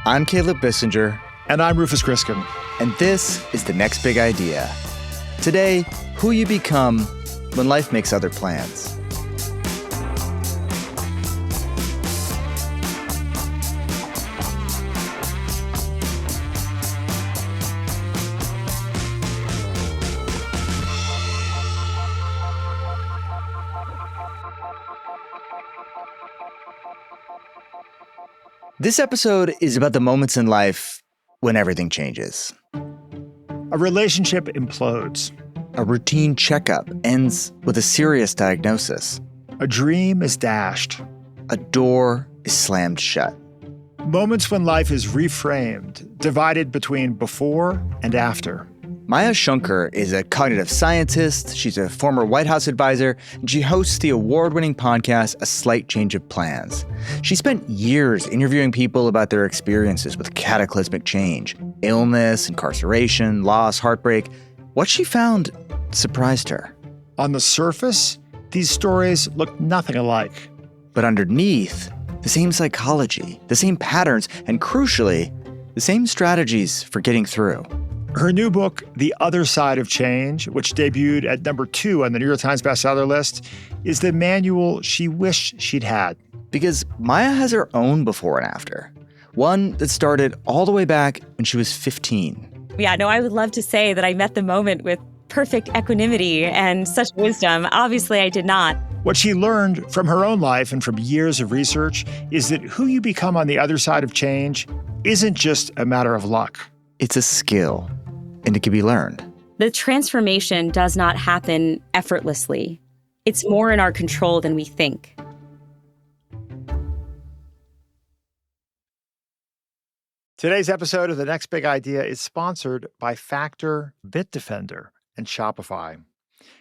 I'm Caleb Bissinger. And I'm Rufus Griscom. And this is The Next Big Idea. Today, who you become when life makes other plans. This episode is about the moments in life when everything changes. A relationship implodes. A routine checkup ends with a serious diagnosis. A dream is dashed. A door is slammed shut. Moments when life is reframed, divided between before and after. Maya Shankar is a cognitive scientist. She's a former White House advisor, and she hosts the award-winning podcast, A Slight Change of Plans. She spent years interviewing people about their experiences with cataclysmic change, illness, incarceration, loss, heartbreak. What she found surprised her. On the surface, these stories look nothing alike. But underneath, the same psychology, the same patterns, and crucially, the same strategies for getting through. Her new book, The Other Side of Change, which debuted at number 2 on the New York Times bestseller list, is the manual she wished she'd had. Because Maya has her own before and after. One that started all the way back when she was 15. Yeah, no, I would love to say that I met the moment with perfect equanimity and such wisdom. Obviously, I did not. What she learned from her own life and from years of research is that who you become on the other side of change isn't just a matter of luck. It's a skill, and it can be learned. The transformation does not happen effortlessly. It's more in our control than we think. Today's episode of The Next Big Idea is sponsored by Factor, Bitdefender, and Shopify.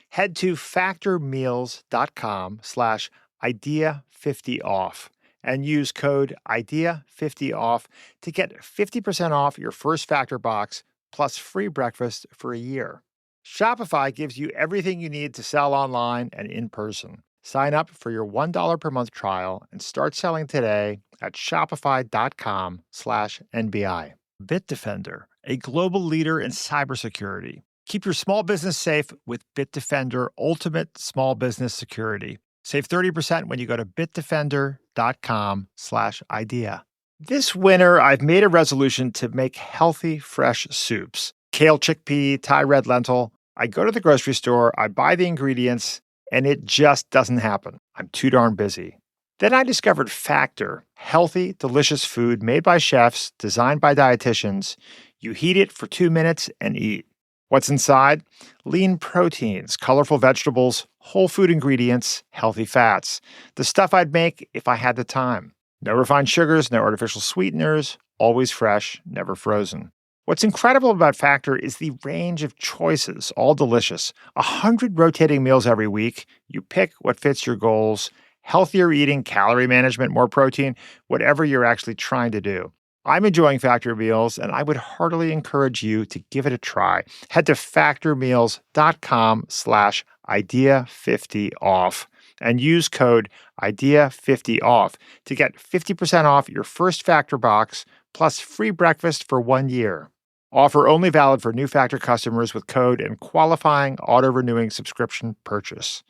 Head to factormeals.com/idea50off and use code IDEA50off to get 50% off your first Factor box plus free breakfast for a year. Shopify gives you everything you need to sell online and in person. Sign up for your $1 per month trial and start selling today at shopify.com/NBI. Bitdefender, a global leader in cybersecurity. Keep your small business safe with Bitdefender Ultimate Small Business Security. Save 30% when you go to bitdefender.com/idea. This winter, I've made a resolution to make healthy, fresh soups. Kale, chickpea, Thai red lentil. I go to the grocery store, I buy the ingredients, and it just doesn't happen. I'm too darn busy. Then I discovered Factor, healthy, delicious food made by chefs, designed by dietitians. You heat it for 2 minutes and eat. What's inside? Lean proteins, colorful vegetables, whole food ingredients, healthy fats. The stuff I'd make if I had the time. No refined sugars, no artificial sweeteners, always fresh, never frozen. What's incredible about Factor is the range of choices, all delicious. 100 rotating meals every week. You pick what fits your goals. Healthier eating, calorie management, more protein, whatever you're actually trying to do. I'm enjoying Factor meals, and I would heartily encourage you to give it a try. Head to factormeals.com/idea50off and use code IDEA50off to get 50% off your first Factor box plus free breakfast for 1 year. Offer only valid for new Factor customers with code and qualifying auto-renewing subscription purchase.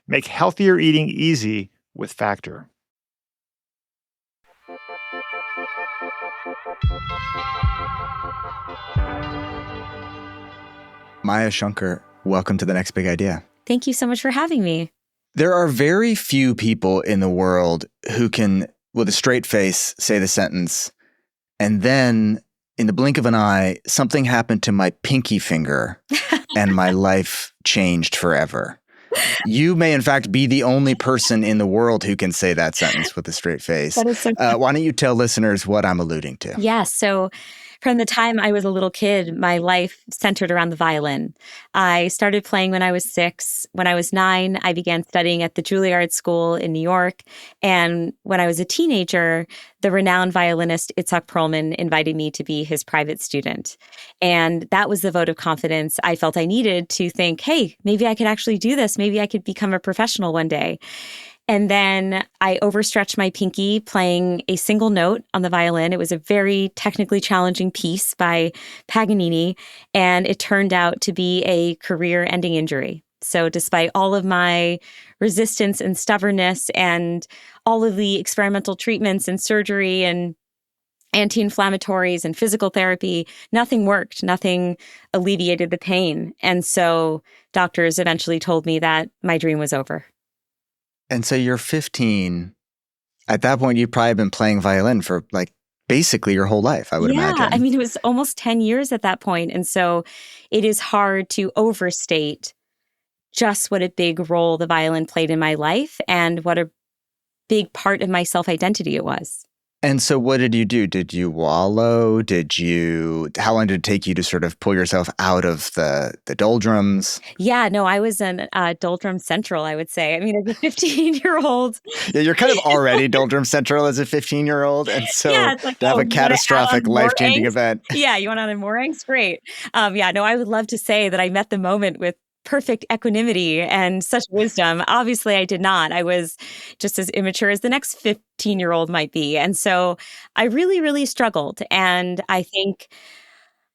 Make healthier eating easy with Factor. Maya Shankar, welcome to The Next Big Idea. Thank you so much for having me. There are very few people in the world who can, with a straight face, say the sentence, and then, in the blink of an eye, something happened to my pinky finger and my life changed forever. You may, in fact, be the only person in the world who can say that sentence with a straight face. That is so why don't you tell listeners what I'm alluding to? Yes. So from the time I was a little kid, my life centered around the violin. I started playing when I was 6. When I was 9, I began studying at the Juilliard School in New York. And when I was a teenager, the renowned violinist Itzhak Perlman invited me to be his private student. And that was the vote of confidence I felt I needed to think, hey, maybe I could actually do this. Maybe I could become a professional one day. And then I overstretched my pinky playing a single note on the violin. It was a very technically challenging piece by Paganini, and it turned out to be a career-ending injury. So despite all of my resistance and stubbornness and all of the experimental treatments and surgery and anti-inflammatories and physical therapy, nothing worked. Nothing alleviated the pain. And so doctors eventually told me that my dream was over. And so you're 15. At that point, you've probably been playing violin for like basically your whole life, I would imagine. I mean, it was almost 10 years at that point. And so it is hard to overstate just what a big role the violin played in my life and what a big part of my self-identity it was. And so what did you do? Did you wallow? How long did it take you to sort of pull yourself out of the doldrums? Yeah, no, I was in doldrum central, I would say. I mean, as a 15-year-old. Yeah, you're kind of already doldrum central as a 15-year-old. And so it's like, to have a catastrophic, life-changing event. Yeah, you want on more angst? Great. No, I would love to say that I met the moment with perfect equanimity and such wisdom. Obviously, I did not. I was just as immature as the next 15-year-old might be. And so I really, really struggled. And I think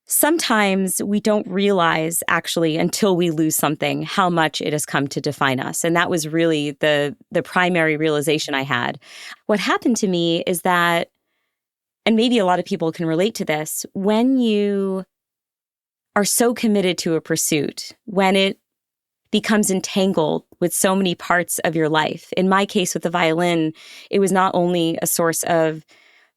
sometimes we don't realize actually until we lose something how much it has come to define us. And that was really the primary realization I had. What happened to me is that, and maybe a lot of people can relate to this, when you are so committed to a pursuit, when it becomes entangled with so many parts of your life. In my case with the violin, it was not only a source of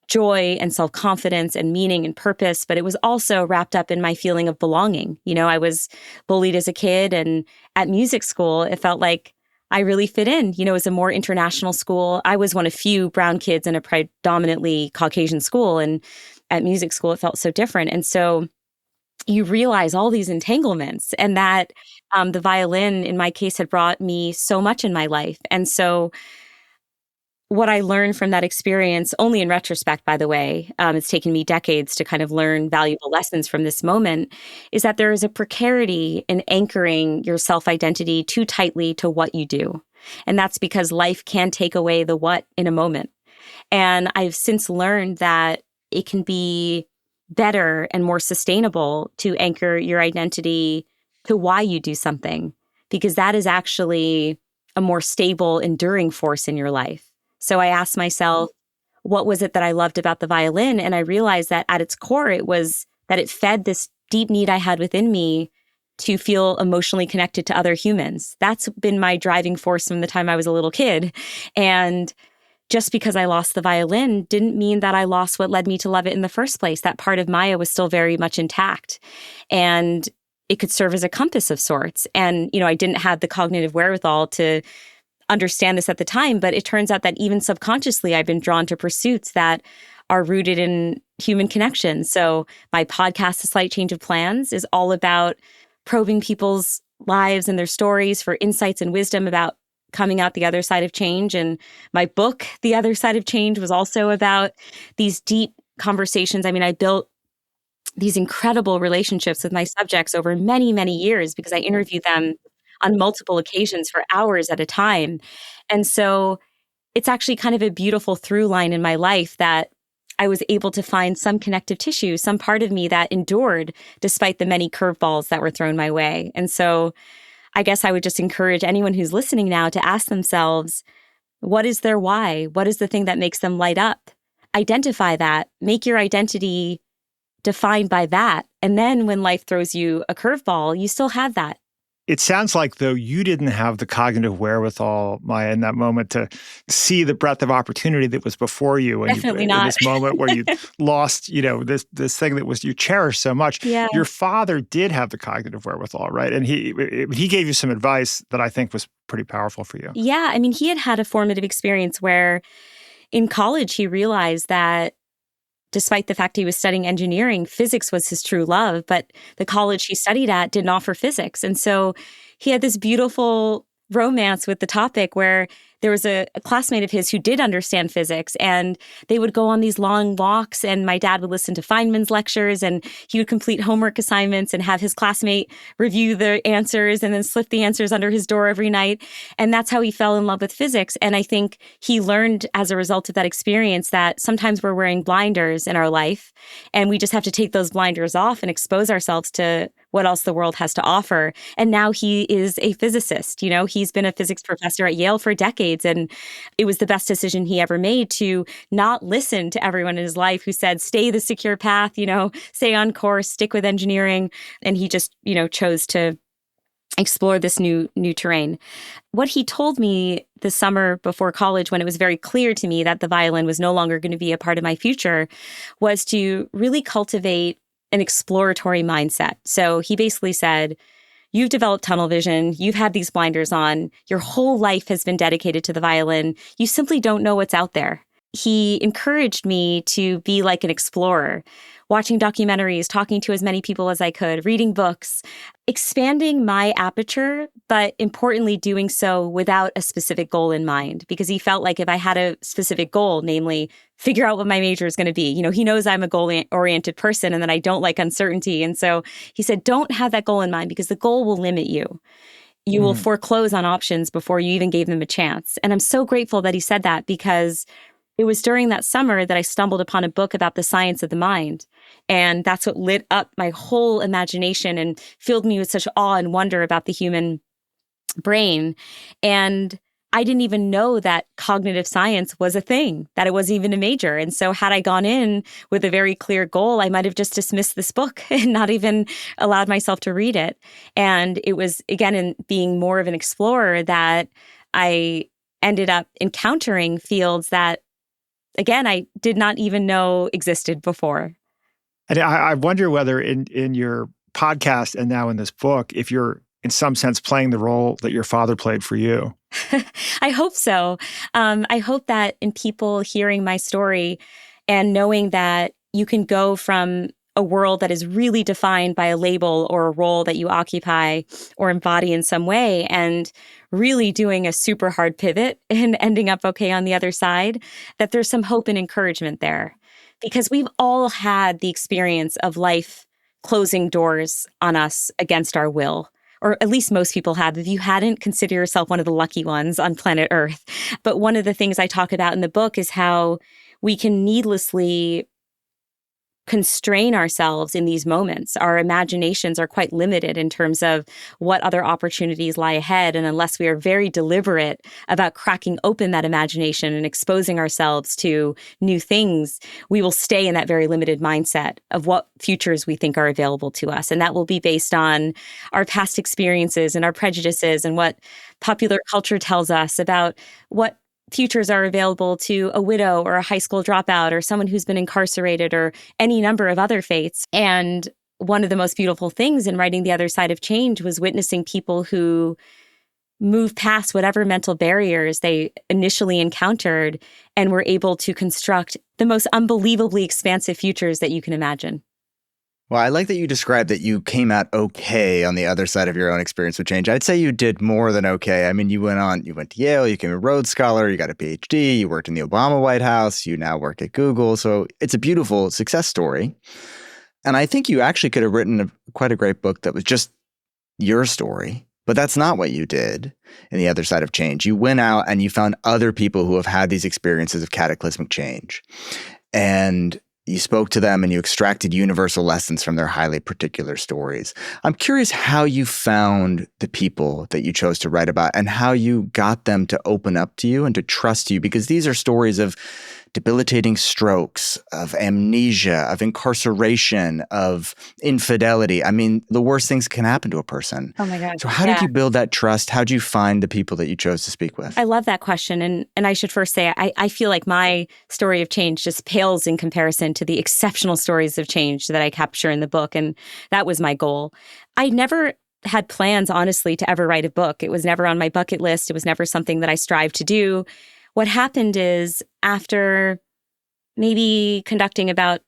joy and self-confidence and meaning and purpose, but it was also wrapped up in my feeling of belonging. You know, I was bullied as a kid, and at music school, it felt like I really fit in. You know, it was a more international school. I was one of few brown kids in a predominantly Caucasian school, and at music school, it felt so different. And so you realize all these entanglements, and that the violin, in my case, had brought me so much in my life. And so what I learned from that experience, only in retrospect, by the way, it's taken me decades to kind of learn valuable lessons from this moment, is that there is a precarity in anchoring your self-identity too tightly to what you do. And that's because life can take away the what in a moment. And I've since learned that it can be better and more sustainable to anchor your identity to why you do something, because that is actually a more stable, enduring force in your life. So I asked myself, what was it that I loved about the violin? And I realized that at its core, it was that it fed this deep need I had within me to feel emotionally connected to other humans. That's been my driving force from the time I was a little kid. And just because I lost the violin didn't mean that I lost what led me to love it in the first place. That part of Maya was still very much intact. And it could serve as a compass of sorts. And, you know, I didn't have the cognitive wherewithal to understand this at the time, but it turns out that even subconsciously, I've been drawn to pursuits that are rooted in human connection. So my podcast, A Slight Change of Plans, is all about probing people's lives and their stories for insights and wisdom about coming out the other side of change. And my book, The Other Side of Change, was also about these deep conversations. I mean, I built these incredible relationships with my subjects over many, many years because I interviewed them on multiple occasions for hours at a time. And so it's actually kind of a beautiful through line in my life that I was able to find some connective tissue, some part of me that endured despite the many curveballs that were thrown my way. And so I guess I would just encourage anyone who's listening now to ask themselves, what is their why? What is the thing that makes them light up? Identify that. Make your identity defined by that. And then when life throws you a curveball, you still have that. It sounds like, though, you didn't have the cognitive wherewithal, Maya, in that moment to see the breadth of opportunity that was before you. And Definitely not. In this moment where you lost, you know, this thing that was you cherished so much. Yeah. Your father did have the cognitive wherewithal, right? And he gave you some advice that I think was pretty powerful for you. Yeah. I mean, he had a formative experience where in college, he realized that despite the fact he was studying engineering, physics was his true love, but the college he studied at didn't offer physics. And so he had this beautiful romance with the topic where there was a classmate of his who did understand physics, and they would go on these long walks, and my dad would listen to Feynman's lectures, and he would complete homework assignments and have his classmate review the answers and then slip the answers under his door every night. And that's how he fell in love with physics. And I think he learned as a result of that experience that sometimes we're wearing blinders in our life, and we just have to take those blinders off and expose ourselves to what else the world has to offer. And now he is a physicist. He's been a physics professor at Yale for decades. And it was the best decision he ever made to not listen to everyone in his life who said, stay the secure path, stay on course, stick with engineering. And he just, chose to explore this new terrain. What he told me the summer before college, when it was very clear to me that the violin was no longer going to be a part of my future, was to really cultivate an exploratory mindset. So he basically said, you've developed tunnel vision, you've had these blinders on, your whole life has been dedicated to the violin, you simply don't know what's out there. He encouraged me to be like an explorer, watching documentaries, talking to as many people as I could, reading books, expanding my aperture, but importantly doing so without a specific goal in mind, because he felt like if I had a specific goal, namely figure out what my major is going to be, he knows I'm a goal-oriented person and that I don't like uncertainty. And so he said, don't have that goal in mind because the goal will limit you. You will foreclose on options before you even gave them a chance. And I'm so grateful that he said that, because it was during that summer that I stumbled upon a book about the science of the mind. And that's what lit up my whole imagination and filled me with such awe and wonder about the human brain. And I didn't even know that cognitive science was a thing, that it wasn't even a major. And so had I gone in with a very clear goal, I might have just dismissed this book and not even allowed myself to read it. And it was, again, in being more of an explorer that I ended up encountering fields that, again, I did not even know existed before. And I wonder whether in your podcast and now in this book, if you're in some sense playing the role that your father played for you. I hope so. I hope that in people hearing my story and knowing that you can go from a world that is really defined by a label or a role that you occupy or embody in some way, and really doing a super hard pivot and ending up okay on the other side, that there's some hope and encouragement there. Because we've all had the experience of life closing doors on us against our will. Or at least most people have. If you hadn't, consider yourself one of the lucky ones on planet Earth. But one of the things I talk about in the book is how we can needlessly constrain ourselves in these moments. Our imaginations are quite limited in terms of what other opportunities lie ahead. And unless we are very deliberate about cracking open that imagination and exposing ourselves to new things, we will stay in that very limited mindset of what futures we think are available to us. And that will be based on our past experiences and our prejudices and what popular culture tells us about what futures are available to a widow or a high school dropout or someone who's been incarcerated or any number of other fates. And one of the most beautiful things in writing The Other Side of Change was witnessing people who move past whatever mental barriers they initially encountered and were able to construct the most unbelievably expansive futures that you can imagine. Well, I like that you described that you came out okay on the other side of your own experience with change. I'd say you did more than okay. I mean, you went to Yale, you became a Rhodes Scholar, you got a PhD, you worked in the Obama White House, you now work at Google. So it's a beautiful success story. And I think you actually could have written quite a great book that was just your story. But that's not what you did in The Other Side of Change. You went out and you found other people who have had these experiences of cataclysmic change. And you spoke to them and you extracted universal lessons from their highly particular stories. I'm curious how you found the people that you chose to write about and how you got them to open up to you and to trust you, because these are stories of debilitating strokes, of amnesia, of incarceration, of infidelity. I mean, the worst things can happen to a person. Oh my God. So how did you build that trust? How did you find the people that you chose to speak with? I love that question. And I should first say, I feel like my story of change just pales in comparison to the exceptional stories of change that I capture in the book. And that was my goal. I never had plans, honestly, to ever write a book. It was never on my bucket list. It was never something that I strived to do. What happened is, after maybe conducting about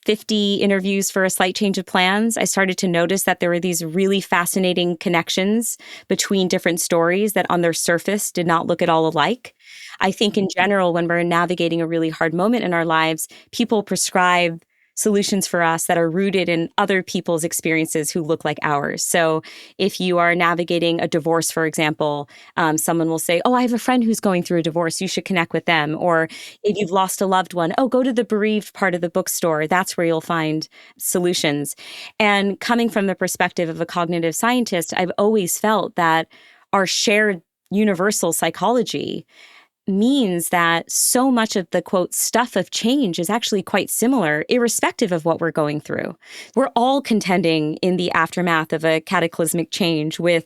50 interviews for a slight change of plans, I started to notice that there were these really fascinating connections between different stories that on their surface did not look at all alike. I think in general, when we're navigating a really hard moment in our lives, people prescribe solutions for us that are rooted in other people's experiences who look like ours. So if you are navigating a divorce, for example, someone will say, oh, I have a friend who's going through a divorce. You should connect with them. Or if you've lost a loved one, oh, go to the bereaved part of the bookstore. That's where you'll find solutions. And coming from the perspective of a cognitive scientist, I've always felt that our shared universal psychology means that so much of the, quote, stuff of change is actually quite similar, irrespective of what we're going through. We're all contending in the aftermath of a cataclysmic change with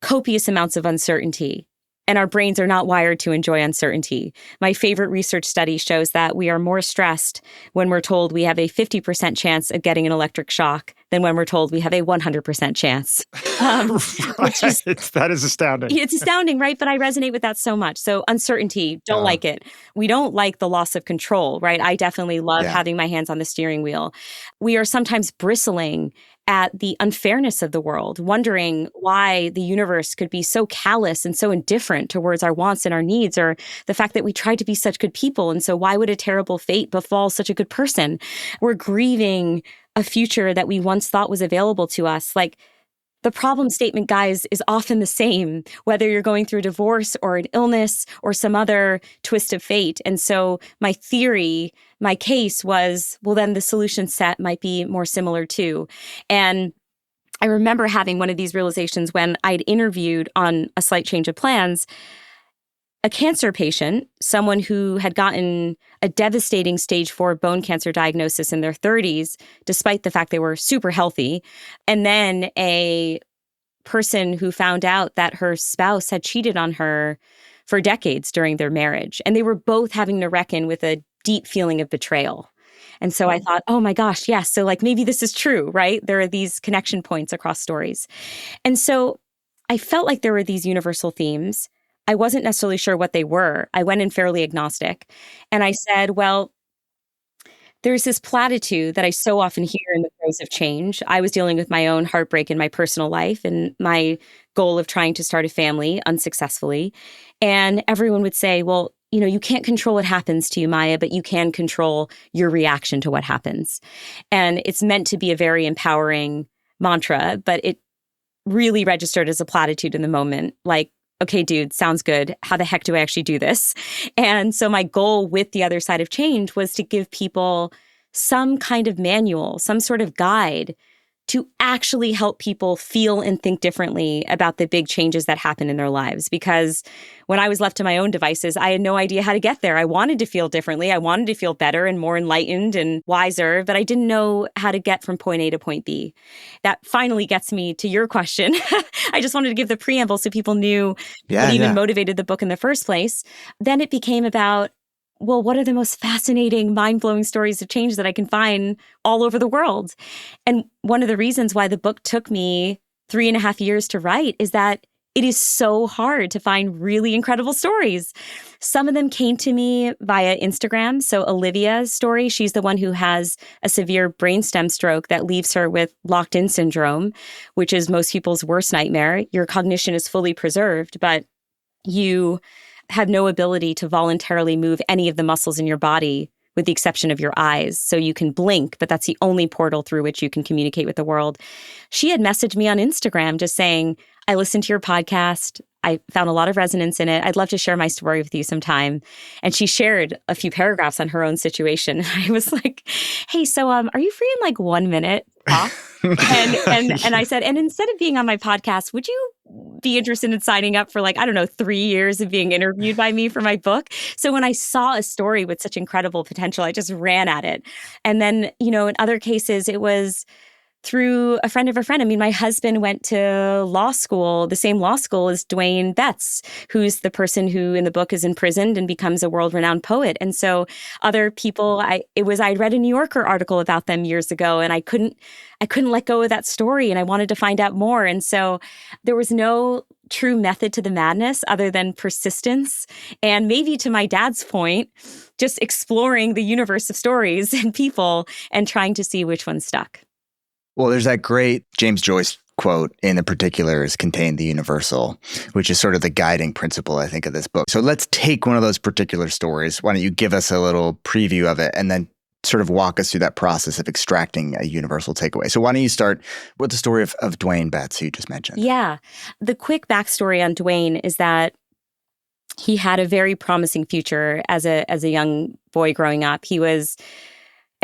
copious amounts of uncertainty. And our brains are not wired to enjoy uncertainty. My favorite research study shows that we are more stressed when we're told we have a 50% chance of getting an electric shock than when we're told we have a 100% chance. Which is, that is astounding. It's astounding, right? But I resonate with that so much. So uncertainty, don't like it. We don't like the loss of control, right? I definitely love having my hands on the steering wheel. We are sometimes bristling at the unfairness of the world, wondering why the universe could be so callous and so indifferent towards our wants and our needs, or the fact that we tried to be such good people. And so why would a terrible fate befall such a good person? We're grieving a future that we once thought was available to us. Like, the problem statement, guys, is often the same, whether you're going through a divorce or an illness or some other twist of fate. And so my theory, my case was, well, then the solution set might be more similar too. And I remember having one of these realizations when I'd interviewed on A Slight Change of Plans a cancer patient, someone who had gotten a devastating stage 4 bone cancer diagnosis in their 30s, despite the fact they were super healthy, and then a person who found out that her spouse had cheated on her for decades during their marriage. And they were both having to reckon with a deep feeling of betrayal. And so I thought, oh my gosh, yes. So like maybe this is true, right? There are these connection points across stories. And so I felt like there were these universal themes. I wasn't necessarily sure what they were. I went in fairly agnostic. And I said, well, there's this platitude that I so often hear in the throes of change. I was dealing with my own heartbreak in my personal life and my goal of trying to start a family unsuccessfully. And everyone would say, well, you know, you can't control what happens to you, Maya, but you can control your reaction to what happens. And it's meant to be a very empowering mantra, but it really registered as a platitude in the moment. Like, okay, dude, sounds good. How the heck do I actually do this? And so my goal with The Other Side of Change was to give people some kind of manual, some sort of guide to actually help people feel and think differently about the big changes that happen in their lives. Because when I was left to my own devices, I had no idea how to get there. I wanted to feel differently. I wanted to feel better and more enlightened and wiser, but I didn't know how to get from point A to point B. That finally gets me to your question. I just wanted to give the preamble so people knew what even motivated the book in the first place. Then it became about, well, what are the most fascinating, mind-blowing stories of change that I can find all over the world? And one of the reasons why the book took me 3.5 years to write is that it is so hard to find really incredible stories. Some of them came to me via Instagram. So Olivia's story, she's the one who has a severe brainstem stroke that leaves her with locked-in syndrome, which is most people's worst nightmare. Your cognition is fully preserved, but you have no ability to voluntarily move any of the muscles in your body with the exception of your eyes. So you can blink, but that's the only portal through which you can communicate with the world. She had messaged me on Instagram just saying, I listened to your podcast. I found a lot of resonance in it. I'd love to share my story with you sometime. And she shared a few paragraphs on her own situation. I was like, hey, so are you free in like 1 minute? And I said, and instead of being on my podcast, would you be interested in signing up for 3 years of being interviewed by me for my book? So when I saw a story with such incredible potential, I just ran at it. And then, in other cases, it was through a friend of a friend. I mean, my husband went to law school, the same law school as Dwayne Betts, who's the person who in the book is imprisoned and becomes a world-renowned poet. And so other people, I'd read a New Yorker article about them years ago, and I couldn't let go of that story, and I wanted to find out more. And so there was no true method to the madness other than persistence. And maybe to my dad's point, just exploring the universe of stories and people and trying to see which one stuck. Well, there's that great James Joyce quote, "In the particulars contained the universal," which is sort of the guiding principle, I think, of this book. So let's take one of those particular stories. Why don't you give us a little preview of it and then sort of walk us through that process of extracting a universal takeaway. So why don't you start with the story of Dwayne Betts, who you just mentioned? Yeah. The quick backstory on Dwayne is that he had a very promising future as a young boy growing up. He was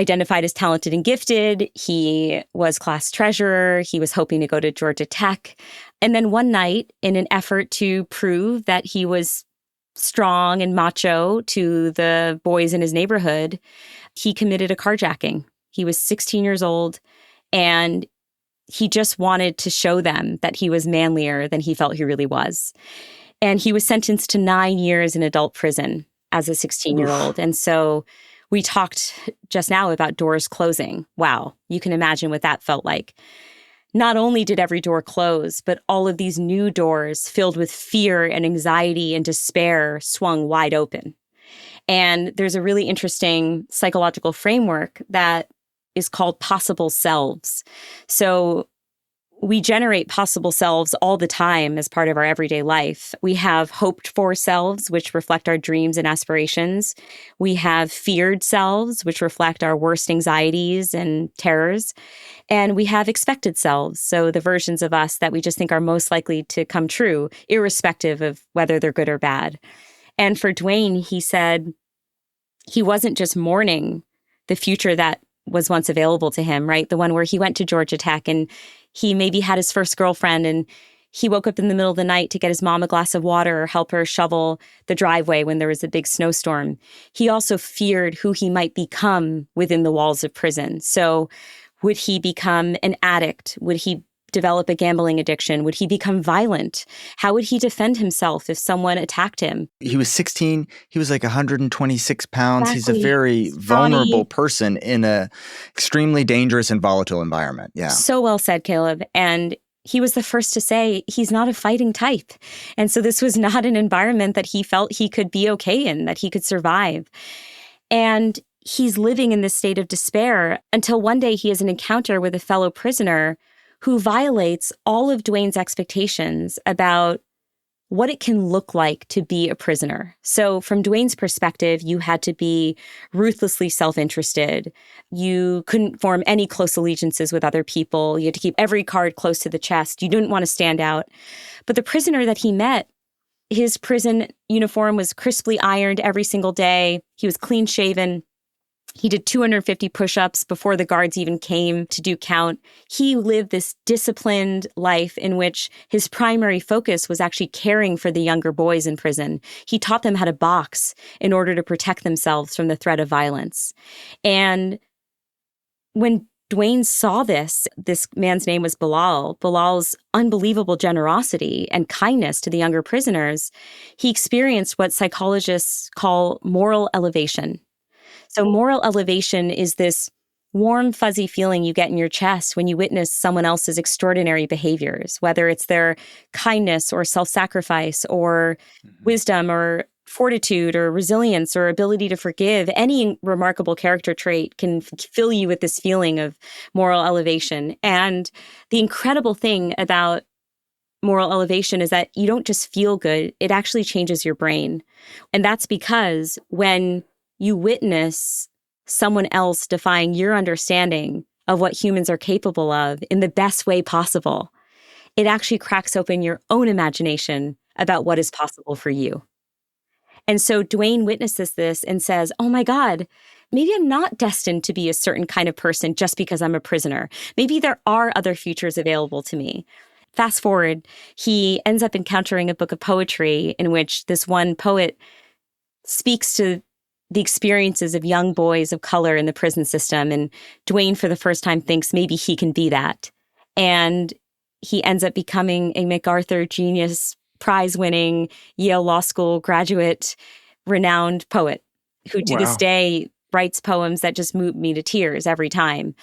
identified as talented and gifted. He was class treasurer. He was hoping to go to Georgia Tech. And then one night, in an effort to prove that he was strong and macho to the boys in his neighborhood, he committed a carjacking. He was 16 years old, and he just wanted to show them that he was manlier than he felt he really was. And he was sentenced to 9 years in adult prison as a 16-year-old. And so we talked just now about doors closing. Wow, you can imagine what that felt like. Not only did every door close, but all of these new doors filled with fear and anxiety and despair swung wide open. And there's a really interesting psychological framework that is called possible selves. So we generate possible selves all the time as part of our everyday life. We have hoped for selves, which reflect our dreams and aspirations. We have feared selves, which reflect our worst anxieties and terrors. And we have expected selves, so the versions of us that we just think are most likely to come true, irrespective of whether they're good or bad. And for Dwayne, he said he wasn't just mourning the future that was once available to him, right? The one where he went to Georgia Tech and he maybe had his first girlfriend and he woke up in the middle of the night to get his mom a glass of water or help her shovel the driveway when there was a big snowstorm. He also feared who he might become within the walls of prison. So would he become an addict? Would he develop a gambling addiction? Would he become violent? How would he defend himself if someone attacked him? He was 16. He was like 126 pounds. Exactly. He's a very vulnerable person in a extremely dangerous and volatile environment. Yeah. So well said, Caleb. And he was the first to say he's not a fighting type. And so this was not an environment that he felt he could be okay in, that he could survive. And he's living in this state of despair until one day he has an encounter with a fellow prisoner who violates all of Dwayne's expectations about what it can look like to be a prisoner. So from Dwayne's perspective, you had to be ruthlessly self-interested. You couldn't form any close allegiances with other people. You had to keep every card close to the chest. You didn't want to stand out. But the prisoner that he met, his prison uniform was crisply ironed every single day. He was clean shaven. He did 250 push-ups before the guards even came to do count. He lived this disciplined life in which his primary focus was actually caring for the younger boys in prison. He taught them how to box in order to protect themselves from the threat of violence. And when Dwayne saw this man's name was Bilal's unbelievable generosity and kindness to the younger prisoners, he experienced what psychologists call moral elevation. So moral elevation is this warm, fuzzy feeling you get in your chest when you witness someone else's extraordinary behaviors, whether it's their kindness or self-sacrifice or wisdom or fortitude or resilience or ability to forgive. Any remarkable character trait can fill you with this feeling of moral elevation. And the incredible thing about moral elevation is that you don't just feel good, it actually changes your brain. And that's because when you witness someone else defying your understanding of what humans are capable of in the best way possible, it actually cracks open your own imagination about what is possible for you. And so Dwayne witnesses this and says, oh my God, maybe I'm not destined to be a certain kind of person just because I'm a prisoner. Maybe there are other futures available to me. Fast forward, he ends up encountering a book of poetry in which this one poet speaks to the experiences of young boys of color in the prison system. And Dwayne, for the first time, thinks maybe he can be that. And he ends up becoming a MacArthur Genius Prize-winning Yale Law School graduate, renowned poet who to this day writes poems that just move me to tears every time.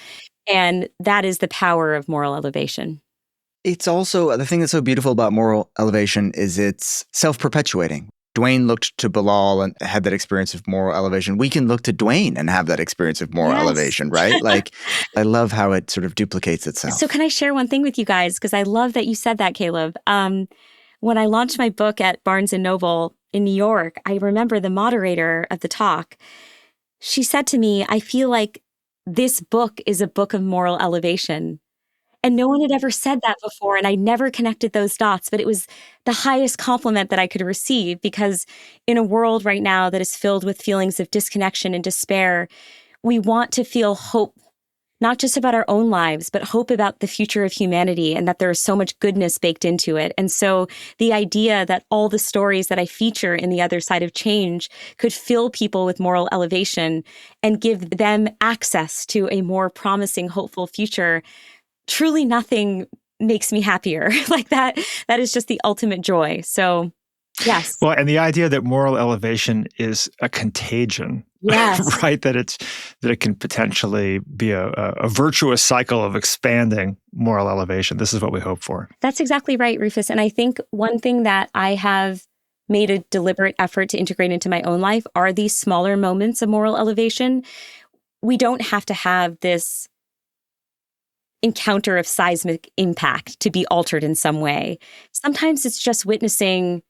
And that is the power of moral elevation. It's also the thing that's so beautiful about moral elevation is it's self-perpetuating. Dwayne looked to Bilal and had that experience of moral elevation. We can look to Dwayne and have that experience of moral Yes. elevation, right? Like, I love how it sort of duplicates itself. So can I share one thing with you guys? Because I love that you said that, Caleb. When I launched my book at Barnes & Noble in New York, I remember the moderator of the talk. She said to me, I feel like this book is a book of moral elevation. And no one had ever said that before. And I never connected those dots, but it was the highest compliment that I could receive, because in a world right now that is filled with feelings of disconnection and despair, we want to feel hope, not just about our own lives, but hope about the future of humanity, and that there is so much goodness baked into it. And so the idea that all the stories that I feature in The Other Side of Change could fill people with moral elevation and give them access to a more promising, hopeful future, truly nothing makes me happier. Like that is just the ultimate joy. So yes. Well, and the idea that moral elevation is a contagion, Yes. right? That it can potentially be a virtuous cycle of expanding moral elevation. This is what we hope for. That's exactly right, Rufus. And I think one thing that I have made a deliberate effort to integrate into my own life are these smaller moments of moral elevation. We don't have to have this encounter of seismic impact to be altered in some way. Sometimes it's just witnessing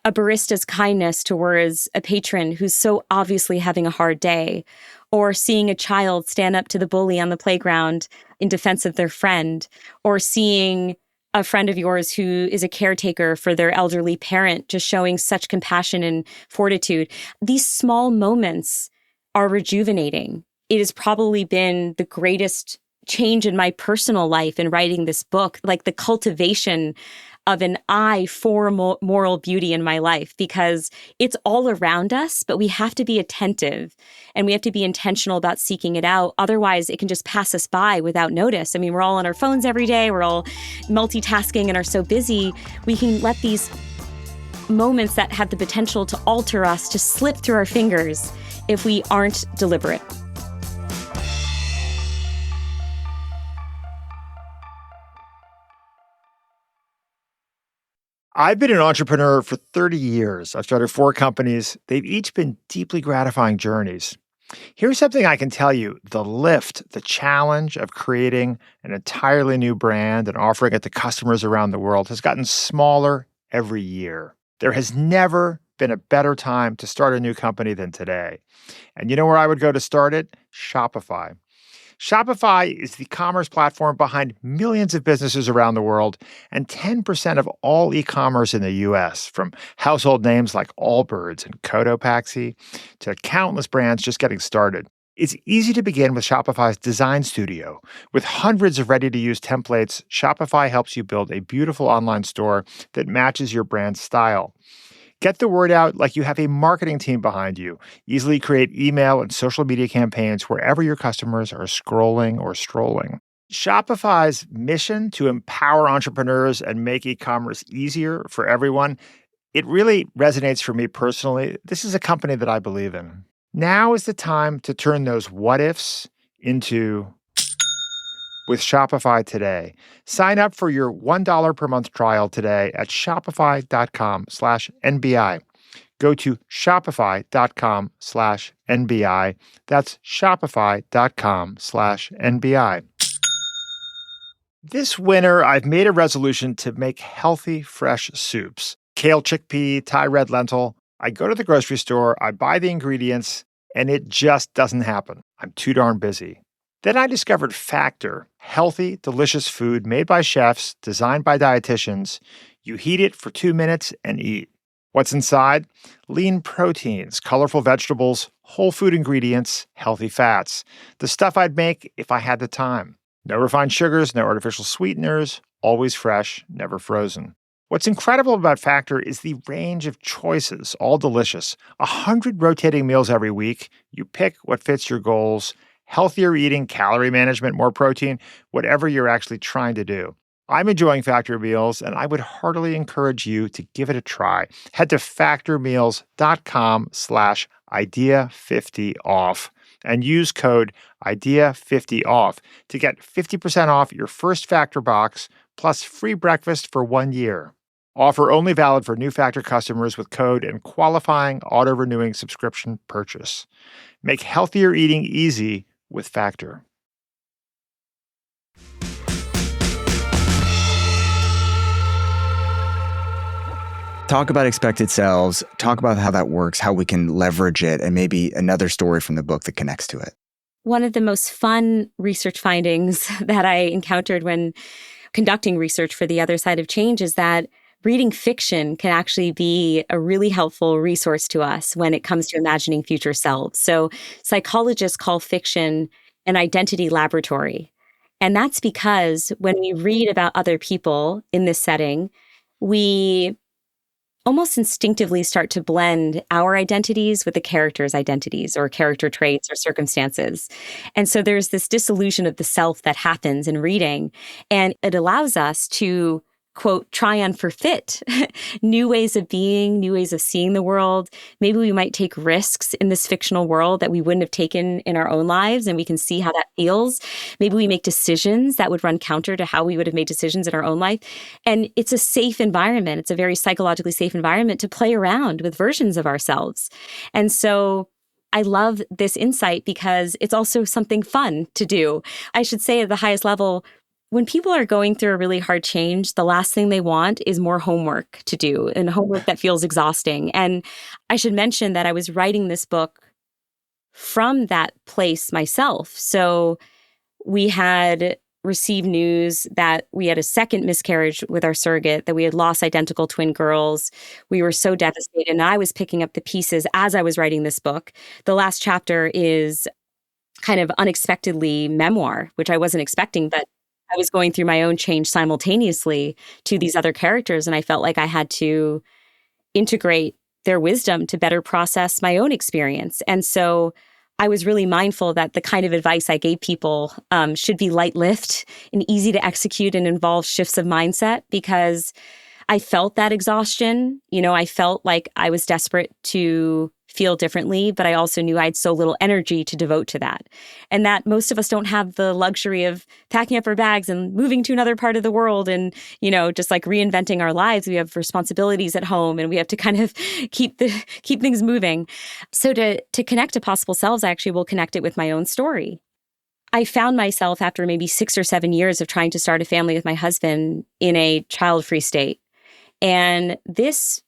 a barista's kindness towards a patron who's so obviously having a hard day, or seeing a child stand up to the bully on the playground in defense of their friend, or seeing a friend of yours who is a caretaker for their elderly parent just showing such compassion and fortitude. These small moments are rejuvenating. It has probably been the greatest change in my personal life in writing this book, like the cultivation of an eye for moral beauty in my life, because it's all around us, but we have to be attentive and we have to be intentional about seeking it out. Otherwise, it can just pass us by without notice. I mean, we're all on our phones every day. We're all multitasking and are so busy. We can let these moments that have the potential to alter us to slip through our fingers if we aren't deliberate. I've been an entrepreneur for 30 years. I've started 4 companies. They've each been deeply gratifying journeys. Here's something I can tell you. The lift, the challenge of creating an entirely new brand and offering it to customers around the world has gotten smaller every year. There has never been a better time to start a new company than today. And you know where I would go to start it? Shopify. Shopify is the commerce platform behind millions of businesses around the world and 10% of all e-commerce in the U.S., from household names like Allbirds and Cotopaxi to countless brands just getting started. It's easy to begin with Shopify's Design Studio. With hundreds of ready-to-use templates, Shopify helps you build a beautiful online store that matches your brand's style. Get the word out like you have a marketing team behind you. Easily create email and social media campaigns wherever your customers are scrolling or strolling. Shopify's mission to empower entrepreneurs and make e-commerce easier for everyone, it really resonates for me personally. This is a company that I believe in. Now is the time to turn those what-ifs into with Shopify today. Sign up for your $1 per month trial today at shopify.com/NBI. Go to shopify.com/NBI. That's shopify.com/NBI. This winter, I've made a resolution to make healthy, fresh soups. Kale, chickpea, Thai red lentil. I go to the grocery store, I buy the ingredients, and it just doesn't happen. I'm too darn busy. Then I discovered Factor, healthy, delicious food made by chefs, designed by dietitians. You heat it for 2 minutes and eat. What's inside? Lean proteins, colorful vegetables, whole food ingredients, healthy fats. The stuff I'd make if I had the time. No refined sugars, no artificial sweeteners, always fresh, never frozen. What's incredible about Factor is the range of choices, all delicious. 100 rotating meals every week. You pick what fits your goals. Healthier eating, calorie management, more protein, whatever you're actually trying to do. I'm enjoying Factor meals, and I would heartily encourage you to give it a try. Head to factormeals.com/idea50off. and use code IDEA50OFF to get 50% off your first Factor box plus free breakfast for 1 year. Offer only valid for new Factor customers with code and qualifying auto-renewing subscription purchase. Make healthier eating easy with Factor. Talk about expected selves. Talk about how that works, how we can leverage it, and maybe another story from the book that connects to it. One of the most fun research findings that I encountered when conducting research for The Other Side of Change is that reading fiction can actually be a really helpful resource to us when it comes to imagining future selves. So psychologists call fiction an identity laboratory. And that's because when we read about other people in this setting, we almost instinctively start to blend our identities with the character's identities or character traits or circumstances. And so there's this dissolution of the self that happens in reading, and it allows us to, quote, try on for fit new ways of being, new ways of seeing the world. Maybe we might take risks in this fictional world that we wouldn't have taken in our own lives, and we can see how that feels. Maybe we make decisions that would run counter to how we would have made decisions in our own life. And it's a safe environment. It's a very psychologically safe environment to play around with versions of ourselves. And so I love this insight because it's also something fun to do. I should say at the highest level, when people are going through a really hard change, the last thing they want is more homework to do, and homework that feels exhausting. And I should mention that I was writing this book from that place myself. So we had received news that we had a second miscarriage with our surrogate, that we had lost identical twin girls. We were so devastated, and I was picking up the pieces as I was writing this book. The last chapter is kind of unexpectedly memoir, which I wasn't expecting, but I was going through my own change simultaneously to these other characters, and I felt like I had to integrate their wisdom to better process my own experience. And so I was really mindful that the kind of advice I gave people should be light lift and easy to execute and involve shifts of mindset, because I felt that exhaustion. I felt like I was desperate to feel differently, but I also knew I had so little energy to devote to that. And that most of us don't have the luxury of packing up our bags and moving to another part of the world and, just like reinventing our lives. We have responsibilities at home, and we have to kind of keep things moving. So to connect to possible selves, I actually will connect it with my own story. I found myself after maybe 6 or 7 years of trying to start a family with my husband in a child-free state. And this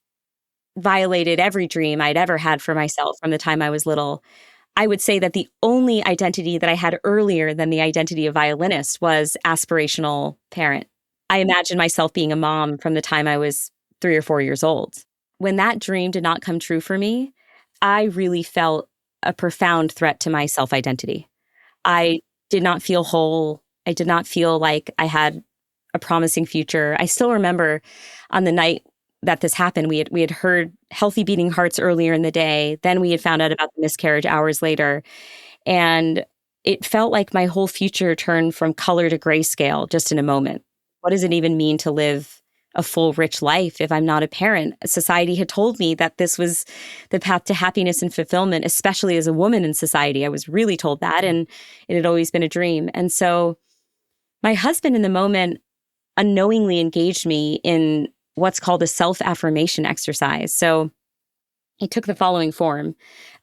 violated every dream I'd ever had for myself from the time I was little. I would say that the only identity that I had earlier than the identity of violinist was aspirational parent. I imagined myself being a mom from the time I was 3 or 4 years old. When that dream did not come true for me, I really felt a profound threat to my self-identity. I did not feel whole. I did not feel like I had a promising future. I still remember on the night that this happened, we had heard healthy beating hearts earlier in the day. Then we had found out about the miscarriage hours later. And it felt like my whole future turned from color to grayscale just in a moment. What does it even mean to live a full, rich life if I'm not a parent? Society had told me that this was the path to happiness and fulfillment, especially as a woman in society. I was really told that, and it had always been a dream. And so my husband in the moment unknowingly engaged me in what's called a self-affirmation exercise. So he took the following form.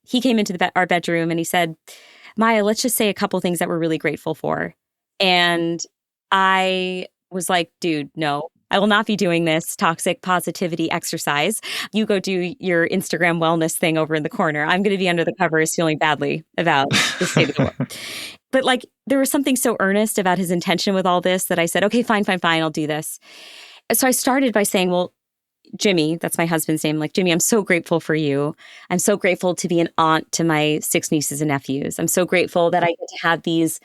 He came into our bedroom and he said, "Maya, let's just say a couple things that we're really grateful for." And I was like, dude, no, I will not be doing this toxic positivity exercise. You go do your Instagram wellness thing over in the corner. I'm going to be under the covers feeling badly about the state of the world. But there was something so earnest about his intention with all this that I said, okay, fine, I'll do this. So I started by saying, well, Jimmy, that's my husband's name. Jimmy, I'm so grateful for you. I'm so grateful to be an aunt to my 6 nieces and nephews. I'm so grateful that I get to have these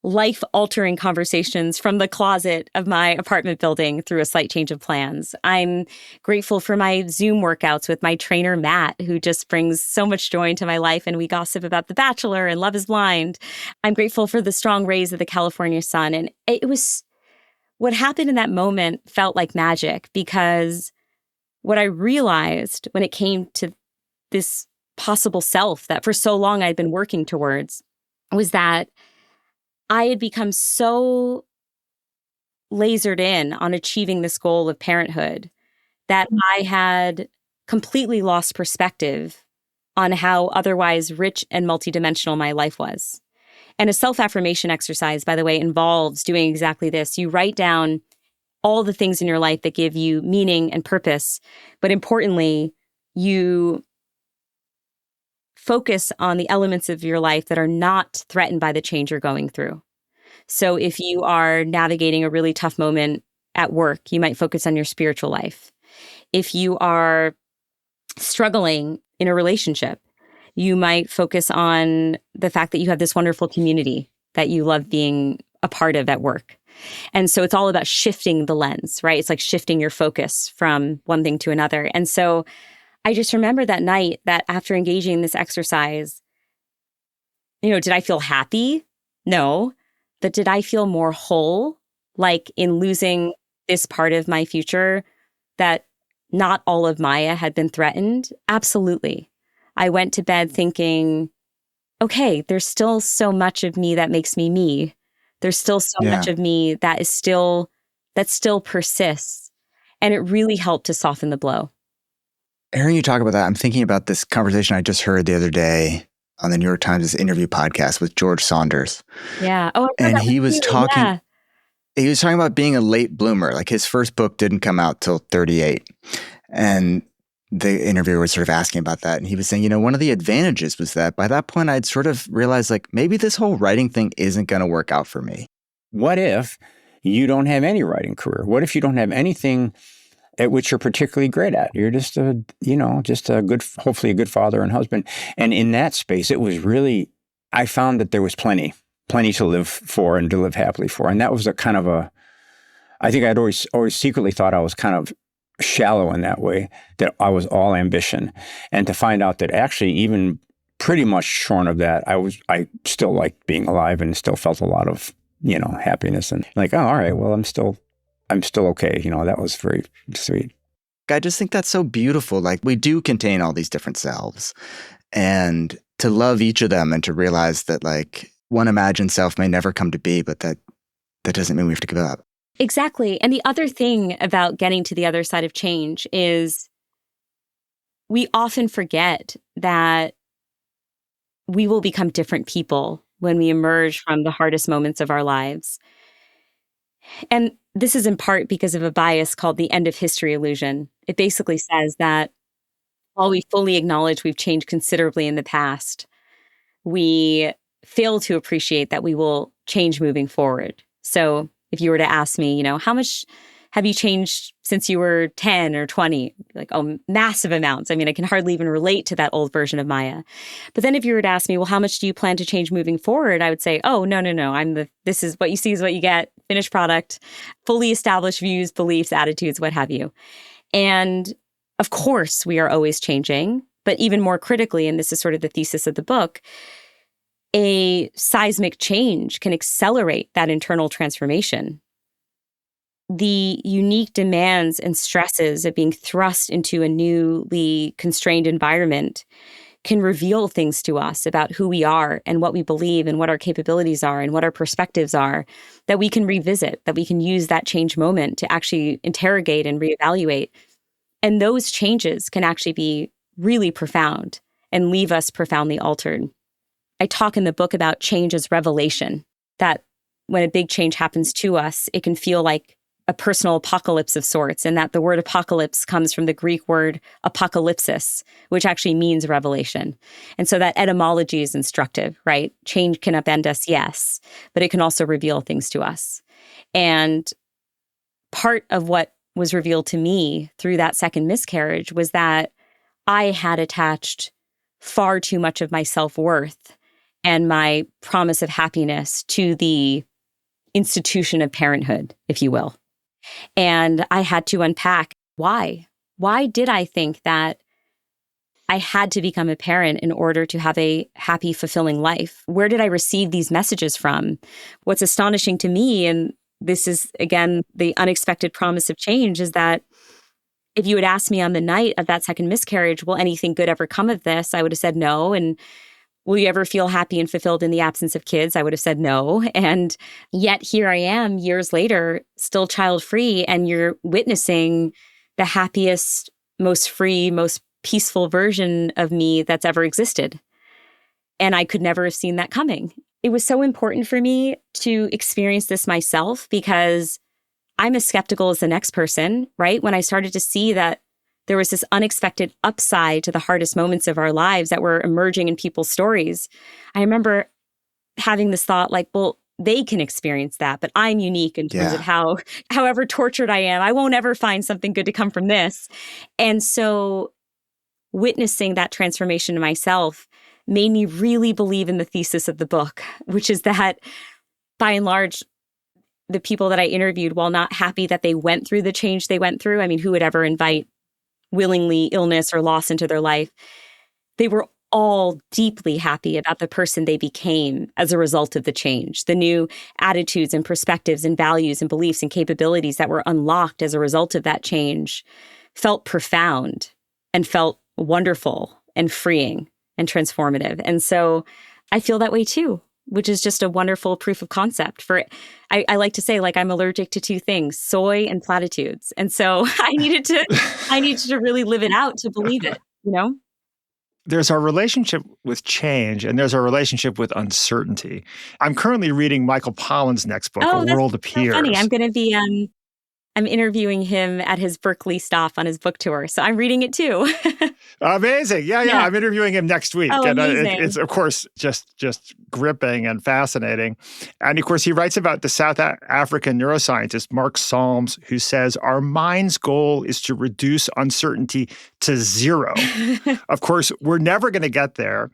life-altering conversations from the closet of my apartment building through a slight change of plans. I'm grateful for my Zoom workouts with my trainer, Matt, who just brings so much joy into my life, and we gossip about The Bachelor and Love is Blind. I'm grateful for the strong rays of the California sun. And it was what happened in that moment felt like magic, because what I realized when it came to this possible self that for so long I'd been working towards was that I had become so lasered in on achieving this goal of parenthood that I had completely lost perspective on how otherwise rich and multidimensional my life was. And a self-affirmation exercise, by the way, involves doing exactly this. You write down all the things in your life that give you meaning and purpose, but importantly, you focus on the elements of your life that are not threatened by the change you're going through. So if you are navigating a really tough moment at work, you might focus on your spiritual life. If you are struggling in a relationship, you might focus on the fact that you have this wonderful community that you love being a part of at work. And so it's all about shifting the lens, right? It's like shifting your focus from one thing to another. And so I just remember that night that after engaging in this exercise, did I feel happy? No. But did I feel more whole, like in losing this part of my future, that not all of Maya had been threatened? Absolutely. I went to bed thinking, okay, there's still so much of me that makes me me. There's still so much of me that still persists. And it really helped to soften the blow. Hearing you talk about that, I'm thinking about this conversation I just heard the other day on the New York Times interview podcast with George Saunders. Yeah. Oh, and he was talking. Yeah. He was talking about being a late bloomer. Like his first book didn't come out till 38, and the interviewer was sort of asking about that, and he was saying, one of the advantages was that by that point I'd sort of realized like maybe this whole writing thing isn't going to work out for me. What if you don't have any writing career? What if you don't have anything at which you're particularly great at? You're just a good, hopefully a good father and husband. And in that space, it was really, I found that there was plenty to live for and to live happily for. And that was I think I'd always secretly thought I was kind of shallow in that way, that I was all ambition. And to find out that actually even pretty much shorn of that, I still liked being alive and still felt a lot of, happiness and like, oh, all right, well, I'm still okay. That was very sweet. I just think that's so beautiful. Like we do contain all these different selves, and to love each of them and to realize that like one imagined self may never come to be, but that doesn't mean we have to give up. Exactly. And the other thing about getting to the other side of change is we often forget that we will become different people when we emerge from the hardest moments of our lives. And this is in part because of a bias called the end of history illusion. It basically says that while we fully acknowledge we've changed considerably in the past, we fail to appreciate that we will change moving forward. So if you were to ask me, how much have you changed since you were 10 or 20? Like, oh, massive amounts. I mean, I can hardly even relate to that old version of Maya. But then if you were to ask me, well, how much do you plan to change moving forward? I would say, oh, no. This is what you see is what you get. Finished product, fully established views, beliefs, attitudes, what have you. And of course, we are always changing. But even more critically, and this is sort of the thesis of the book, a seismic change can accelerate that internal transformation. The unique demands and stresses of being thrust into a newly constrained environment can reveal things to us about who we are and what we believe and what our capabilities are and what our perspectives are that we can revisit, that we can use that change moment to actually interrogate and reevaluate. And those changes can actually be really profound and leave us profoundly altered. I talk in the book about change as revelation, that when a big change happens to us, it can feel like a personal apocalypse of sorts, and that the word apocalypse comes from the Greek word apokalypsis, which actually means revelation. And so that etymology is instructive, right? Change can upend us, yes, but it can also reveal things to us. And part of what was revealed to me through that second miscarriage was that I had attached far too much of my self-worth and my promise of happiness to the institution of parenthood, if you will. And I had to unpack why. Why did I think that I had to become a parent in order to have a happy, fulfilling life? Where did I receive these messages from? What's astonishing to me, and this is, again, the unexpected promise of change, is that if you had asked me on the night of that second miscarriage, will anything good ever come of this? I would have said no. And will you ever feel happy and fulfilled in the absence of kids? I would have said no. And yet here I am years later, still child-free, and you're witnessing the happiest, most free, most peaceful version of me that's ever existed. And I could never have seen that coming. It was so important for me to experience this myself because I'm as skeptical as the next person, right? When I started to see that there was this unexpected upside to the hardest moments of our lives that were emerging in people's stories, I remember having this thought like, well, they can experience that, but I'm unique in terms of however tortured I am, I won't ever find something good to come from this. And so witnessing that transformation in myself made me really believe in the thesis of the book, which is that by and large, the people that I interviewed, while not happy that they went through the change they went through, I mean, who would ever invite willingly illness or loss into their life? They were all deeply happy about the person they became as a result of the change, the new attitudes and perspectives and values and beliefs and capabilities that were unlocked as a result of that change felt profound and felt wonderful and freeing and transformative. And so I feel that way too, which is just a wonderful proof of concept for, I like to say, like, I'm allergic to two things, soy and platitudes. And so I needed to really live it out to believe it, you know? There's our relationship with change and there's our relationship with uncertainty. I'm currently reading Michael Pollan's next book, A World Appears. So funny. I'm going to be, I'm interviewing him at his Berkeley stop on his book tour. So I'm reading it too. Amazing. Yeah. I'm interviewing him next week. Oh, and amazing. It's, of course, just gripping and fascinating. And of course, he writes about the South African neuroscientist Mark Salms, who says, our mind's goal is to reduce uncertainty to zero. Of course, we're never going to get there.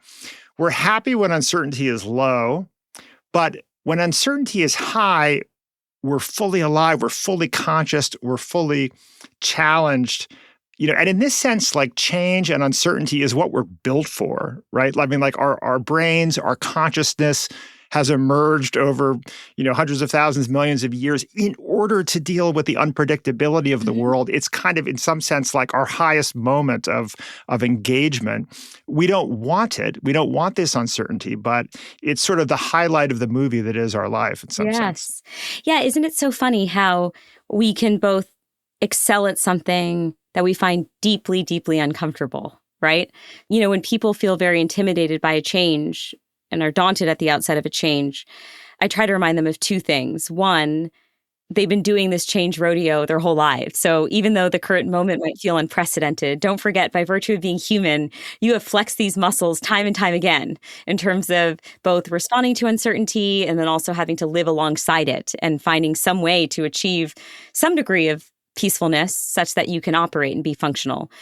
We're happy when uncertainty is low, but when uncertainty is high, we're fully alive, we're fully conscious, we're fully challenged. You know, and in this sense, like change and uncertainty is what we're built for, right? I mean, like our brains, our consciousness has emerged over, hundreds of thousands, millions of years in order to deal with the unpredictability of the world. It's kind of, in some sense, like our highest moment of engagement. We don't want it. We don't want this uncertainty, but it's sort of the highlight of the movie that is our life in some sense. Yeah, isn't it so funny how we can both excel at something that we find deeply, deeply uncomfortable, right? When people feel very intimidated by a change and are daunted at the outset of a change, I try to remind them of two things. One, they've been doing this change rodeo their whole lives. So even though the current moment might feel unprecedented, don't forget, by virtue of being human, you have flexed these muscles time and time again in terms of both responding to uncertainty and then also having to live alongside it and finding some way to achieve some degree of peacefulness such that you can operate and be functional.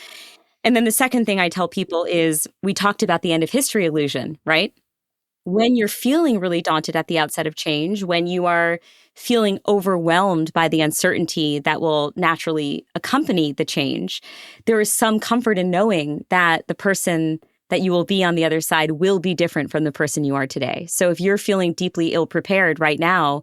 And then the second thing I tell people is, we talked about the end of history illusion, right? When you're feeling really daunted at the outset of change, when you are feeling overwhelmed by the uncertainty that will naturally accompany the change, there is some comfort in knowing that the person that you will be on the other side will be different from the person you are today. So if you're feeling deeply ill-prepared right now,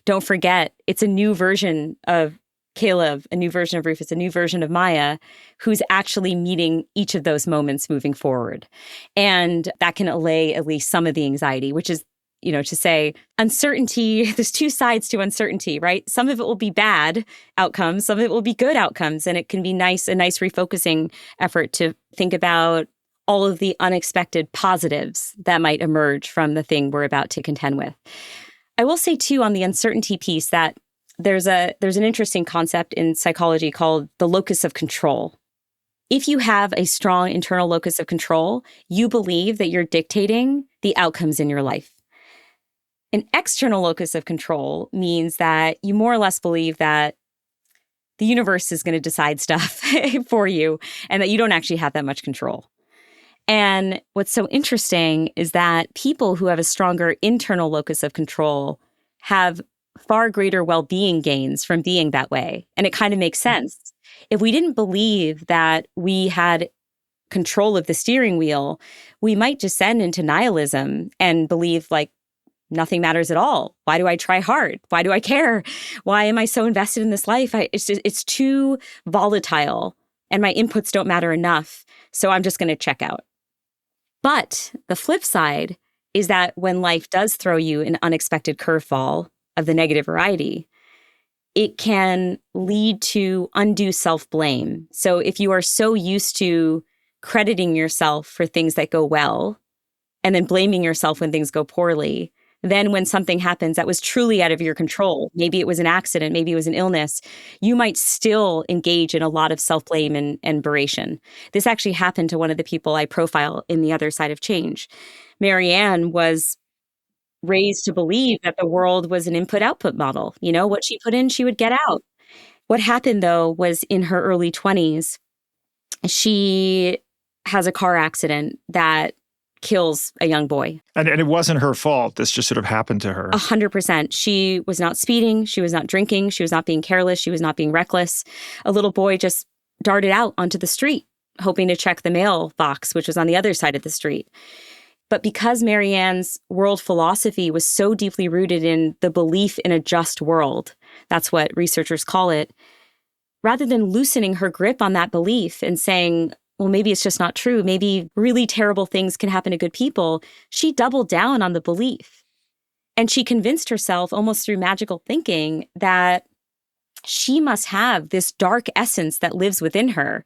don't forget, it's a new version of Caleb, a new version of Rufus, a new version of Maya, who's actually meeting each of those moments moving forward. And that can allay at least some of the anxiety, which is, to say uncertainty, there's two sides to uncertainty, right? Some of it will be bad outcomes, some of it will be good outcomes. And it can be a nice refocusing effort to think about all of the unexpected positives that might emerge from the thing we're about to contend with. I will say too, on the uncertainty piece, that there's an interesting concept in psychology called the locus of control. If you have a strong internal locus of control, you believe that you're dictating the outcomes in your life. An external locus of control means that you more or less believe that the universe is going to decide stuff for you and that you don't actually have that much control. And what's so interesting is that people who have a stronger internal locus of control have far greater well-being gains from being that way. And it kind of makes sense. If we didn't believe that we had control of the steering wheel, we might descend into nihilism and believe like nothing matters at all. Why do I try hard? Why do I care? Why am I so invested in this life? It's too volatile and my inputs don't matter enough, so I'm just going to check out. But the flip side is that when life does throw you an unexpected curveball of the negative variety, it can lead to undue self-blame. So if you are so used to crediting yourself for things that go well and then blaming yourself when things go poorly, then when something happens that was truly out of your control, maybe it was an accident, maybe it was an illness, you might still engage in a lot of self-blame and beration. This actually happened to one of the people I profile in The Other Side of Change. Marianne was raised to believe that the world was an input-output model. You know, what she put in, she would get out. What happened, though, was in her early 20s, she has a car accident that kills a young boy. And it wasn't her fault. This just sort of happened to her. 100%. She was not speeding. She was not drinking. She was not being careless. She was not being reckless. A little boy just darted out onto the street, hoping to check the mailbox, which was on the other side of the street. But because Marianne's world philosophy was so deeply rooted in the belief in a just world, that's what researchers call it, rather than loosening her grip on that belief and saying, well, maybe it's just not true, maybe really terrible things can happen to good people, she doubled down on the belief. And she convinced herself, almost through magical thinking, that she must have this dark essence that lives within her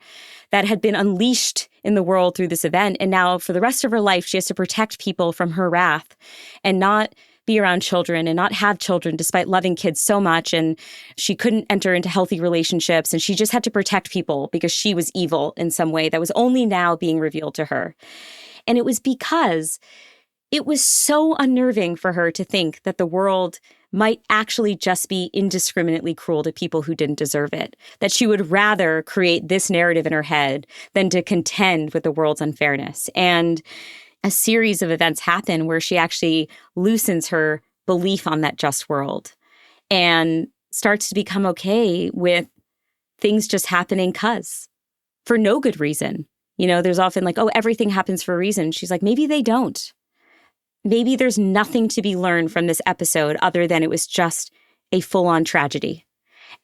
that had been unleashed in the world through this event. And now for the rest of her life, she has to protect people from her wrath and not be around children and not have children despite loving kids so much. And she couldn't enter into healthy relationships. And she just had to protect people because she was evil in some way that was only now being revealed to her. And it was because it was so unnerving for her to think that the world might actually just be indiscriminately cruel to people who didn't deserve it, that she would rather create this narrative in her head than to contend with the world's unfairness. And a series of events happen where she actually loosens her belief on that just world and starts to become okay with things just happening for no good reason. You know, there's often like, oh, everything happens for a reason. She's like, maybe they don't. Maybe there's nothing to be learned from this episode other than it was just a full-on tragedy.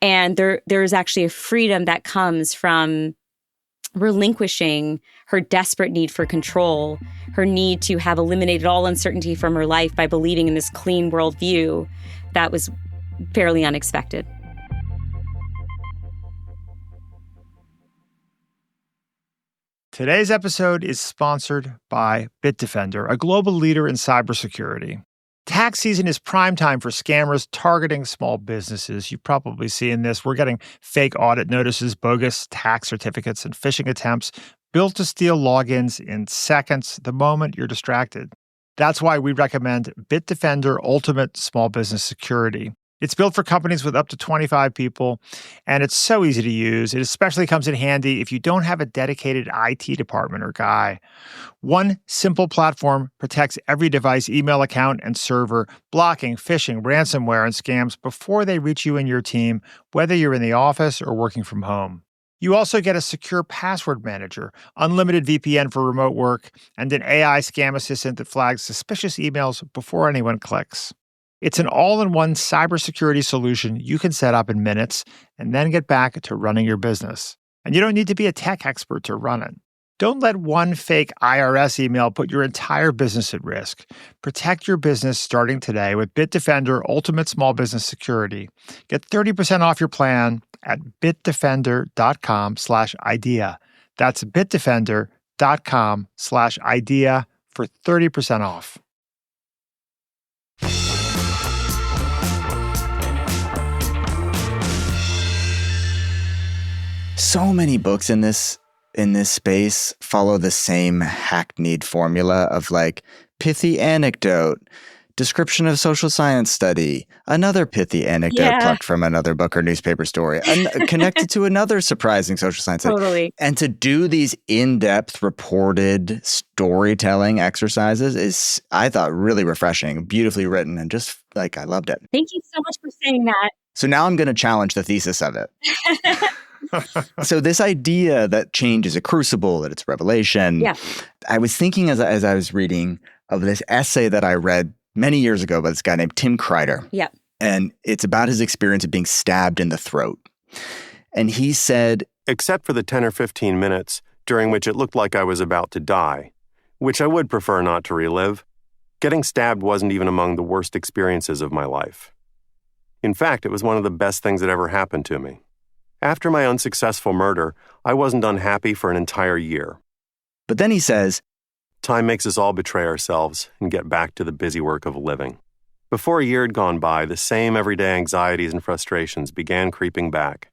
And there's actually a freedom that comes from relinquishing her desperate need for control, her need to have eliminated all uncertainty from her life by believing in this clean worldview that was fairly unexpected. Today's episode is sponsored by Bitdefender, a global leader in cybersecurity. Tax season is prime time for scammers targeting small businesses. You've probably seen this. We're getting fake audit notices, bogus tax certificates, and phishing attempts built to steal logins in seconds the moment you're distracted. That's why we recommend Bitdefender Ultimate Small Business Security. It's built for companies with up to 25 people, and it's so easy to use. It especially comes in handy if you don't have a dedicated IT department or guy. One simple platform protects every device, email account, and server, blocking phishing, ransomware, and scams before they reach you and your team, whether you're in the office or working from home. You also get a secure password manager, unlimited VPN for remote work, and an AI scam assistant that flags suspicious emails before anyone clicks. It's an all-in-one cybersecurity solution you can set up in minutes and then get back to running your business. And you don't need to be a tech expert to run it. Don't let one fake IRS email put your entire business at risk. Protect your business starting today with Bitdefender Ultimate Small Business Security. Get 30% off your plan at bitdefender.com/idea. That's bitdefender.com/idea for 30% off. So many books in this space follow the same hackneyed formula of like pithy anecdote, description of social science study, another pithy anecdote plucked from another book or newspaper story, connected to another surprising social science study. Totally. And to do these in-depth reported storytelling exercises is, I thought, really refreshing, beautifully written, and just like I loved it. Thank you so much for saying that. So now I'm going to challenge the thesis of it. So this idea that change is a crucible, that it's revelation. Yeah. I was thinking as I was reading of this essay that I read many years ago by this guy named Tim Kreider. Yeah. And it's about his experience of being stabbed in the throat. And he said except for the 10 or 15 minutes during which it looked like I was about to die, which I would prefer not to relive. Getting stabbed wasn't even among the worst experiences of my life. In fact, it was one of the best things that ever happened to me. After my unsuccessful murder, I wasn't unhappy for an entire year. But then he says, Time makes us all betray ourselves and get back to the busy work of living. Before a year had gone by, the same everyday anxieties and frustrations began creeping back.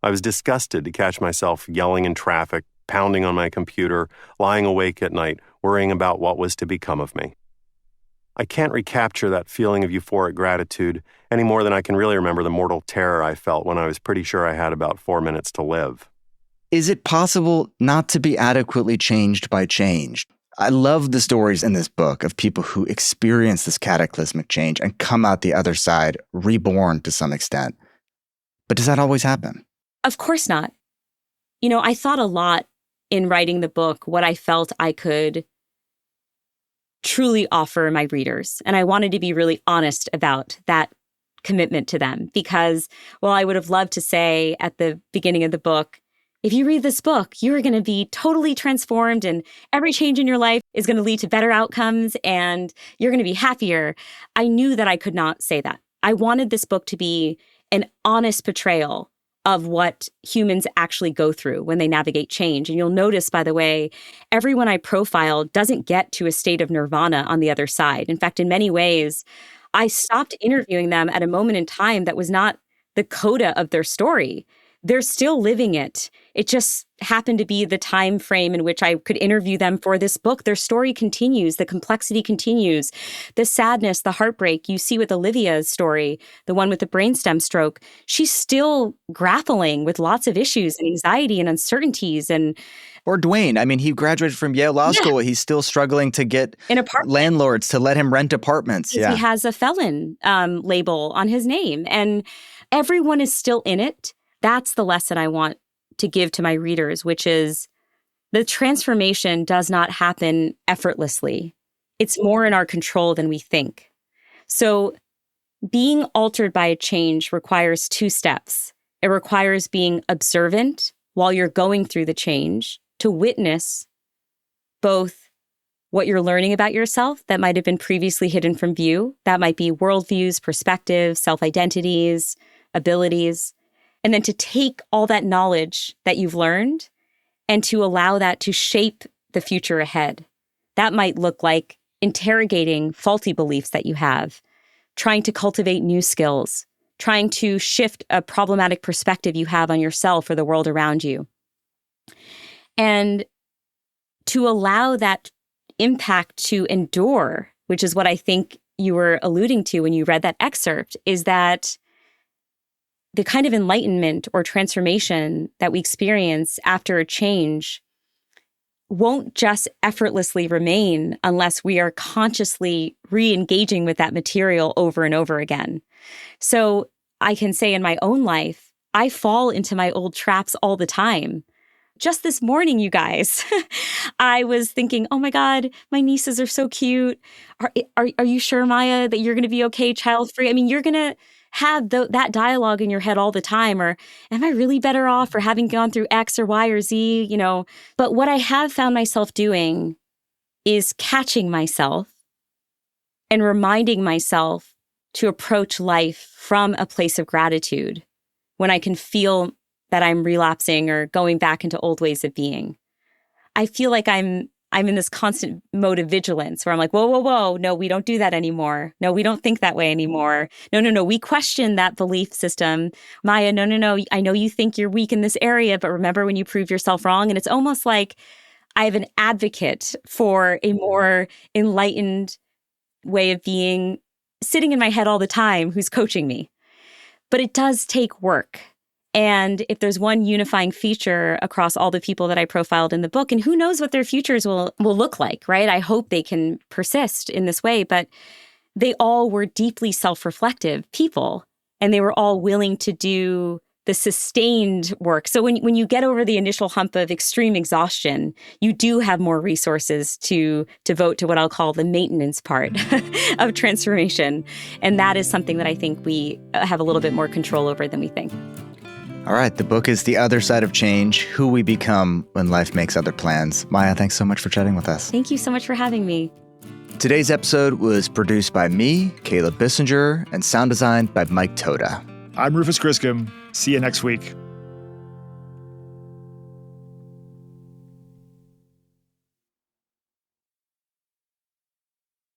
I was disgusted to catch myself yelling in traffic, pounding on my computer, lying awake at night, worrying about what was to become of me. I can't recapture that feeling of euphoric gratitude any more than I can really remember the mortal terror I felt when I was pretty sure I had about 4 minutes to live. is it possible not to be adequately changed by change? I love the stories in this book of people who experience this cataclysmic change and come out the other side reborn to some extent. But does that always happen? Of course not. I thought a lot in writing the book what I felt I could truly offer my readers. And I wanted to be really honest about that commitment to them because, while I would have loved to say at the beginning of the book, if you read this book, you're going to be totally transformed and every change in your life is going to lead to better outcomes and you're going to be happier. I knew that I could not say that. I wanted this book to be an honest portrayal of what humans actually go through when they navigate change. And you'll notice, by the way, everyone I profile doesn't get to a state of nirvana on the other side. In fact, in many ways, I stopped interviewing them at a moment in time that was not the coda of their story. They're still living it. It just happened to be the time frame in which I could interview them for this book. Their story continues. The complexity continues. The sadness, the heartbreak. You see with Olivia's story, the one with the brainstem stroke, she's still grappling with lots of issues and anxiety and uncertainties. Or Dwayne. I mean, he graduated from Yale Law School. He's still struggling to get landlords to let him rent apartments. He has a felon label on his name. And everyone is still in it. That's the lesson I want to give to my readers, which is the transformation does not happen effortlessly. It's more in our control than we think. So being altered by a change requires 2 steps. It requires being observant while you're going through the change to witness both what you're learning about yourself that might have been previously hidden from view. That might be worldviews, perspectives, self-identities, abilities. And then to take all that knowledge that you've learned and to allow that to shape the future ahead. That might look like interrogating faulty beliefs that you have, trying to cultivate new skills, trying to shift a problematic perspective you have on yourself or the world around you. And to allow that impact to endure, which is what I think you were alluding to when you read that excerpt, is that the kind of enlightenment or transformation that we experience after a change won't just effortlessly remain unless we are consciously re-engaging with that material over and over again. So I can say in my own life, I fall into my old traps all the time. Just this morning, you guys, I was thinking, oh my God, my nieces are so cute. Are you sure, Maya, that you're going to be okay child-free? I mean, you're going to have that dialogue in your head all the time, or am I really better off for having gone through X or Y or Z, But what I have found myself doing is catching myself and reminding myself to approach life from a place of gratitude when I can feel that I'm relapsing or going back into old ways of being. I feel like I'm in this constant mode of vigilance where I'm like, whoa, no, we don't do that anymore. No, we don't think that way anymore. No, we question that belief system. Maya, no, I know you think you're weak in this area, but remember when you proved yourself wrong? And it's almost like I have an advocate for a more enlightened way of being sitting in my head all the time who's coaching me. But it does take work. And if there's one unifying feature across all the people that I profiled in the book, and who knows what their futures will look like, right? I hope they can persist in this way, but they all were deeply self-reflective people, and they were all willing to do the sustained work. So when you get over the initial hump of extreme exhaustion, you do have more resources to devote to what I'll call the maintenance part of transformation. And that is something that I think we have a little bit more control over than we think. All right, the book is The Other Side of Change, Who We Become When Life Makes Other Plans. Maya, thanks so much for chatting with us. Thank you so much for having me. Today's episode was produced by me, Caleb Bissinger, and sound designed by Mike Toda. I'm Rufus Griscom. See you next week.